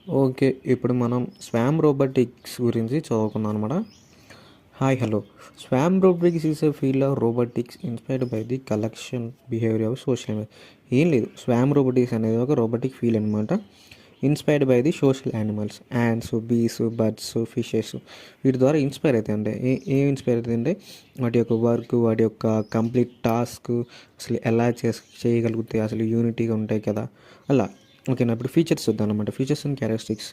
Okay. ఇప్పుడు మనం swarm robotics గురించి చదువుకుందాం అనమాట. Hi hello. Swarm robotics is a field of robotics inspired by the collection behaviour of social media. ఏం లేదు, స్వామ్ రోబోటిక్స్ అనేది ఒక రోబోటిక్ ఫీల్డ్ అనమాట. Inspired by the social animals, ants, bees, birds, fishes. వీటి ద్వారా ఇన్స్పైర్ అవుతాయి. అంటే ఏం ఇన్స్పైర్ అవుతుందంటే వాటి యొక్క వర్క్, వాటి యొక్క కంప్లీట్ టాస్క్ అసలు ఎలా చేయగలుగుతాయి, అసలు యూనిటీగా ఉంటాయి కదా అలా. ఓకేనా, ఇప్పుడు ఫీచర్స్ చూద్దాం అనమాట. Features and characteristics.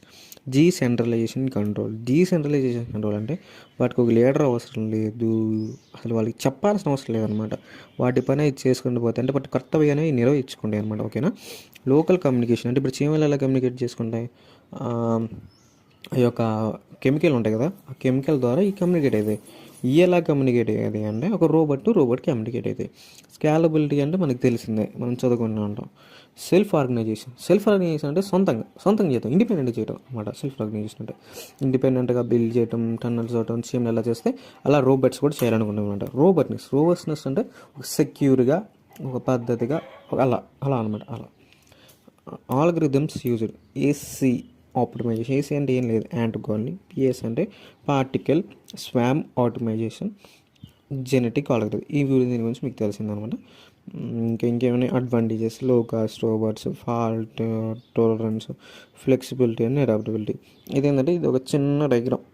Decentralisation control అంటే వాటికి ఒక లీడర్ అవసరం లేదు, అసలు వాళ్ళకి చెప్పాల్సిన అవసరం లేదనమాట. వాటి పని ఇది చేసుకుంటూ పోతే అంటే వాటి కర్తవ్యాన్ని నిర్వహించుకుంటాయి అనమాట. ఓకేనా. లోకల్ కమ్యూనికేషన్ అంటే ఇప్పుడు చీమలు ఎలా కమ్యూనికేట్ చేసుకుంటాయి, ఈ యొక్క కెమికల్ ఉంటాయి కదా, ఆ కెమికల్ ద్వారా ఈ కమ్యూనికేట్ అవుతాయి. ఇవి ఎలా కమ్యూనికేట్ అయ్యేది అంటే ఒక రోబోట్ టు రోబోట్ కమ్యూనికేట్ అవుతాయి. స్కాలబిలిటీ అంటే మనకు తెలిసిందే, మనం చదువుకుంటూ ఉంటాం. సెల్ఫ్ ఆర్గనైజేషన్ అంటే సొంతంగా చేయటం, ఇండిపెండెంట్గా చేయటం అనమాట. సెల్ఫ్ ఆర్గనైజేషన్ అంటే ఇండిపెండెంట్గా బిల్డ్ చేయటం, టన్నల్స్ అవటం, చీమలు ఎలా చేస్తే అలా రోబోట్స్ కూడా చేయాలనుకుంటాం అనమాట. రోబోట్నెస్ అంటే ఒక సెక్యూర్గా, ఒక పద్ధతిగా, అలా అలా అనమాట. అలా algorithms used. AC optimization. AC అంటే ఏం లేదు, యాంటోగోనీ. పిఎస్ అంటే particle swarm optimization, genetic algorithm. ఈ దీని గురించి మీకు తెలిసిందనమాట. ఇంకేమైనా advantages: low cost robots, fault tolerance, flexibility and adaptability. ఇదేంటంటే ఇది ఒక చిన్న డయాగ్రామ్,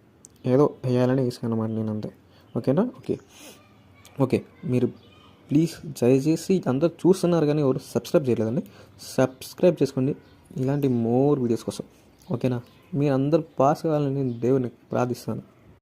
ఏదో వేయాలని వేసాను అనమాట నేను, అంతే. ఓకేనా. ఓకే. మీరు ప్లీజ్ దయచేసి అందరూ చూస్తున్నారు కానీ ఎవరు సబ్స్క్రైబ్ చేయలేదండి. సబ్స్క్రైబ్ చేసుకోండి ఇలాంటి మోర్ వీడియోస్ కోసం. ఓకేనా. మీరు అందరూ పాస్ కావాలని దేవుని ప్రార్థిస్తాను.